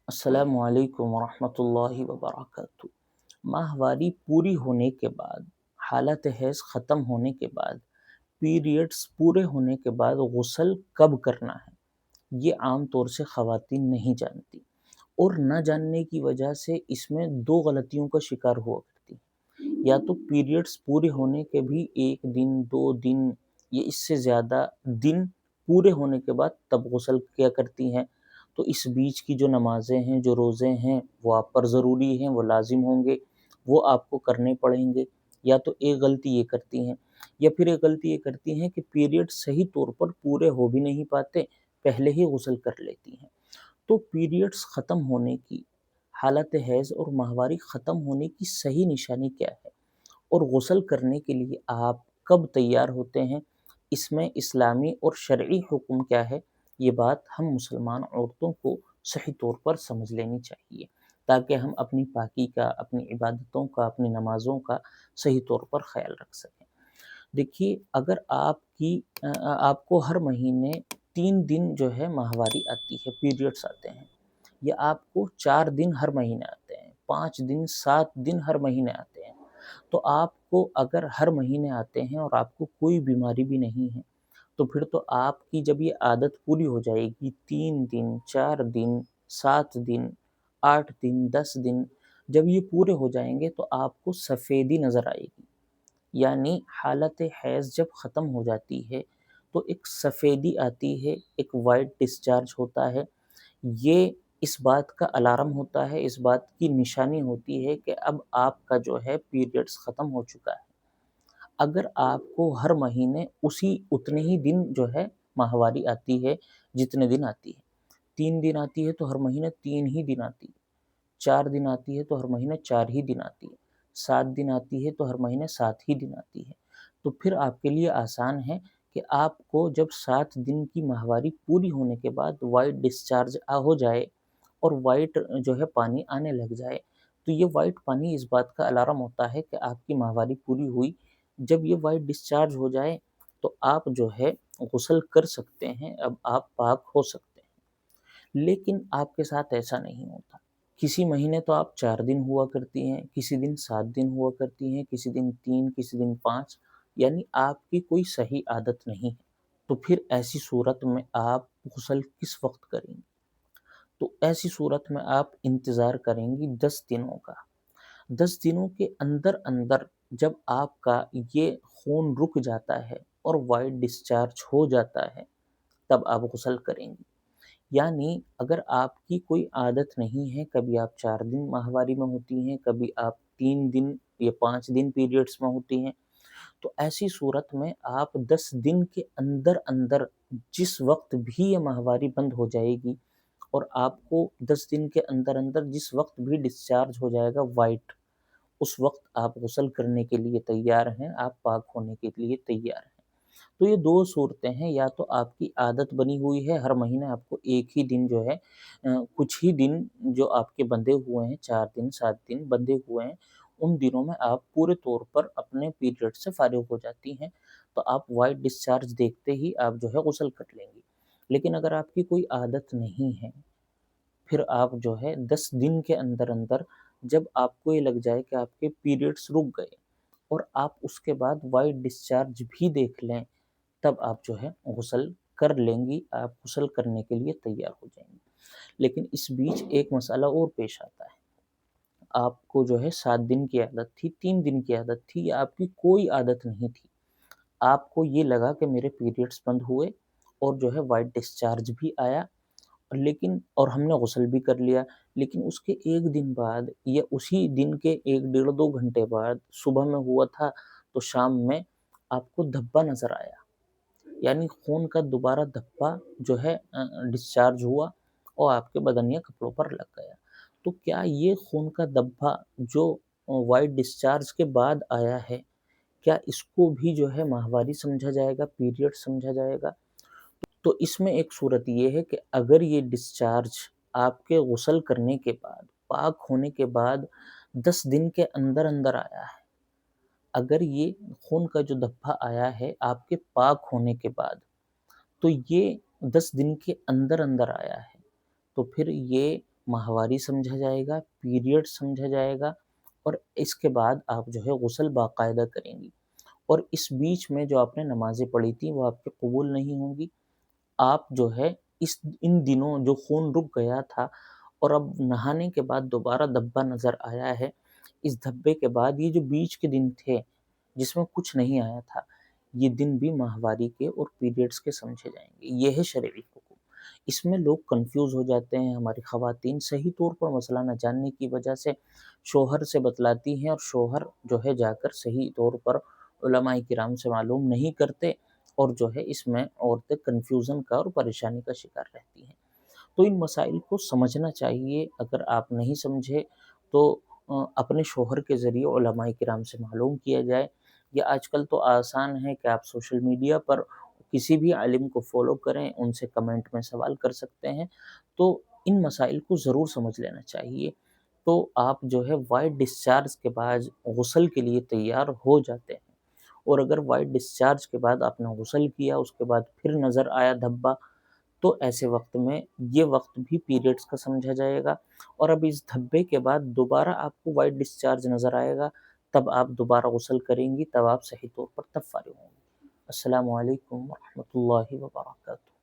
السلام علیکم ورحمۃ اللہ وبرکاتہ۔ ماہواری پوری ہونے کے بعد، حالت حیض ختم ہونے کے بعد، پیریڈز پورے ہونے کے بعد غسل کب کرنا ہے، یہ عام طور سے خواتین نہیں جانتی، اور نہ جاننے کی وجہ سے اس میں دو غلطیوں کا شکار ہوا کرتی ہیں۔ یا تو پیریڈز پورے ہونے کے بھی 1 دن 2 دن یا اس سے زیادہ دن پورے ہونے کے بعد تب غسل کیا کرتی ہیں، تو اس بیچ کی جو نمازیں ہیں، جو روزے ہیں، وہ آپ پر ضروری ہیں، وہ لازم ہوں گے، وہ آپ کو کرنے پڑیں گے۔ یا تو ایک غلطی یہ کرتی ہیں، یا پھر ایک غلطی یہ کرتی ہیں کہ پیریڈ صحیح طور پر پورے ہو بھی نہیں پاتے، پہلے ہی غسل کر لیتی ہیں۔ تو پیریڈز ختم ہونے کی، حالت حیض اور ماہواری ختم ہونے کی صحیح نشانی کیا ہے، اور غسل کرنے کے لیے آپ کب تیار ہوتے ہیں، اس میں اسلامی اور شرعی حکم کیا ہے، یہ بات ہم مسلمان عورتوں کو صحیح طور پر سمجھ لینی چاہیے، تاکہ ہم اپنی پاکی کا، اپنی عبادتوں کا، اپنی نمازوں کا صحیح طور پر خیال رکھ سکیں۔ دیکھیے، اگر آپ کو ہر مہینے 3 دن جو ہے ماہواری آتی ہے، پیریڈس آتے ہیں، یا آپ کو 4 دن ہر مہینے آتے ہیں، 5 دن 7 دن ہر مہینے آتے ہیں، تو آپ کو اگر ہر مہینے آتے ہیں اور آپ کو کوئی بیماری بھی نہیں ہے، تو پھر تو آپ کی جب یہ عادت پوری ہو جائے گی، 3 دن 4 دن 7 دن 8 دن 10 دن جب یہ پورے ہو جائیں گے، تو آپ کو سفیدی نظر آئے گی، یعنی حالت حیض جب ختم ہو جاتی ہے تو ایک سفیدی آتی ہے، ایک وائٹ ڈسچارج ہوتا ہے، یہ اس بات کا الارم ہوتا ہے، اس بات کی نشانی ہوتی ہے کہ اب آپ کا جو ہے پیریڈز ختم ہو چکا ہے۔ اگر آپ کو ہر مہینے اتنے ہی دن جو ہے ماہواری آتی ہے جتنے دن آتی ہے، 3 دن آتی ہے تو ہر مہینے 3 ہی دن آتی ہے، 4 دن آتی ہے تو ہر مہینے 4 ہی دن آتی ہے، 7 دن آتی ہے تو ہر مہینے 7 ہی دن آتی ہے، تو پھر آپ کے لیے آسان ہے کہ آپ کو جب 7 دن کی ماہواری پوری ہونے کے بعد وائٹ ڈسچارج ہو جائے اور وائٹ جو ہے پانی آنے لگ جائے، تو یہ وائٹ پانی اس بات کا الارم ہوتا ہے کہ آپ کی ماہواری پوری ہوئی۔ جب یہ وائٹ ڈسچارج ہو جائے تو آپ جو ہے غسل کر سکتے ہیں، اب آپ پاک ہو سکتے ہیں۔ لیکن آپ کے ساتھ ایسا نہیں ہوتا، کسی مہینے تو آپ 4 دن ہوا کرتی ہیں، کسی دن 7 دن ہوا کرتی ہیں، کسی دن 3، کسی دن 5، یعنی آپ کی کوئی صحیح عادت نہیں ہے، تو پھر ایسی صورت میں آپ غسل کس وقت کریں گے؟ تو ایسی صورت میں آپ انتظار کریں گی 10 دنوں کا۔ 10 دنوں کے اندر اندر جب آپ کا یہ خون رک جاتا ہے اور وائٹ ڈسچارج ہو جاتا ہے، تب آپ غسل کریں گی۔ یعنی اگر آپ کی کوئی عادت نہیں ہے، کبھی آپ 4 دن ماہواری میں ہوتی ہیں، کبھی آپ 3 دن یا 5 دن پیریڈس میں ہوتی ہیں، تو ایسی صورت میں آپ 10 دن کے اندر اندر جس وقت بھی یہ ماہواری بند ہو جائے گی، اور آپ کو 10 دن کے اندر اندر جس وقت بھی ڈسچارج ہو جائے گا وائٹ، اس وقت آپ غسل کرنے کے لیے تیار ہیں، آپ پاک ہونے کے لیے تیار ہیں۔ تو یہ دو صورتیں ہیں، یا تو آپ کی عادت بنی ہوئی ہے، ہر مہینے آپ کو ایک ہی دن جو ہے، کچھ ہی دن جو آپ کے بندے ہوئے ہیں، 4 دن 7 دن بندے ہوئے ہیں، ان دنوں میں آپ پورے طور پر اپنے پیریڈ سے فارغ ہو جاتی ہیں، تو آپ وائٹ ڈسچارج دیکھتے ہی آپ جو ہے غسل کر لیں گی۔ لیکن اگر آپ کی کوئی عادت نہیں ہے، پھر آپ جو ہے 10 دن کے اندر اندر جب آپ کو یہ لگ جائے کہ آپ کے پیریڈس رک گئے اور آپ اس کے بعد وائٹ ڈسچارج بھی دیکھ لیں، تب آپ جو ہے غسل کر لیں گی، آپ غسل کرنے کے لیے تیار ہو جائیں گی۔ لیکن اس بیچ ایک مسئلہ اور پیش آتا ہے، آپ کو جو ہے 7 دن کی عادت تھی، 3 دن کی عادت تھی، یا آپ کی کوئی عادت نہیں تھی، آپ کو یہ لگا کہ میرے پیریڈس بند ہوئے اور جو ہے وائٹ ڈسچارج بھی آیا، اور ہم نے غسل بھی کر لیا، لیکن اس کے 1 دن بعد یا اسی دن کے 1 ڈیڑھ 2 گھنٹے بعد صبح میں ہوا تھا تو شام میں آپ کو دھبا نظر آیا، یعنی خون کا دوبارہ دھبا جو ہے ڈسچارج ہوا اور آپ کے بدن یا کپڑوں پر لگ گیا، تو کیا یہ خون کا دھبا جو وائٹ ڈسچارج کے بعد آیا ہے، کیا اس کو بھی جو ہے ماہواری سمجھا جائے گا، پیریڈ سمجھا جائے گا؟ تو اس میں ایک صورت یہ ہے کہ اگر یہ ڈسچارج آپ کے غسل کرنے کے بعد، پاک ہونے کے بعد 10 دن کے اندر اندر آیا ہے، اگر یہ خون کا جو دھبا آیا ہے آپ کے پاک ہونے کے بعد، تو یہ 10 دن کے اندر اندر آیا ہے، تو پھر یہ ماہواری سمجھا جائے گا، پیریڈ سمجھا جائے گا، اور اس کے بعد آپ جو ہے غسل باقاعدہ کریں گی، اور اس بیچ میں جو آپ نے نمازیں پڑھی تھیں وہ آپ کی قبول نہیں ہوں گی۔ آپ جو ہے ان دنوں جو خون رک گیا تھا اور اب نہانے کے بعد دوبارہ دھبا نظر آیا ہے، اس دھبے کے بعد یہ جو بیچ کے دن تھے جس میں کچھ نہیں آیا تھا، یہ دن بھی ماہواری کے اور پیریڈز کے سمجھے جائیں گے۔ یہ ہے شرعی حکم۔ اس میں لوگ کنفیوز ہو جاتے ہیں، ہماری خواتین صحیح طور پر مسئلہ نہ جاننے کی وجہ سے شوہر سے بتلاتی ہیں، اور شوہر جو ہے جا کر صحیح طور پر علماء کرام سے معلوم نہیں کرتے، اور جو ہے اس میں عورتیں کنفیوژن کا اور پریشانی کا شکار رہتی ہیں۔ تو ان مسائل کو سمجھنا چاہیے۔ اگر آپ نہیں سمجھے تو اپنے شوہر کے ذریعے علماء کرام سے معلوم کیا جائے، یا آج کل تو آسان ہے کہ آپ سوشل میڈیا پر کسی بھی عالم کو فالو کریں، ان سے کمنٹ میں سوال کر سکتے ہیں۔ تو ان مسائل کو ضرور سمجھ لینا چاہیے۔ تو آپ جو ہے وائٹ ڈسچارج کے بعد غسل کے لیے تیار ہو جاتے ہیں، اور اگر وائٹ ڈسچارج کے بعد آپ نے غسل کیا، اس کے بعد پھر نظر آیا دھبا، تو ایسے وقت میں یہ وقت بھی پیریڈز کا سمجھا جائے گا، اور اب اس دھبے کے بعد دوبارہ آپ کو وائٹ ڈسچارج نظر آئے گا، تب آپ دوبارہ غسل کریں گی، تب آپ صحیح طور پر تب فارغ ہوں گے۔ السلام علیکم ورحمۃ اللہ وبرکاتہ۔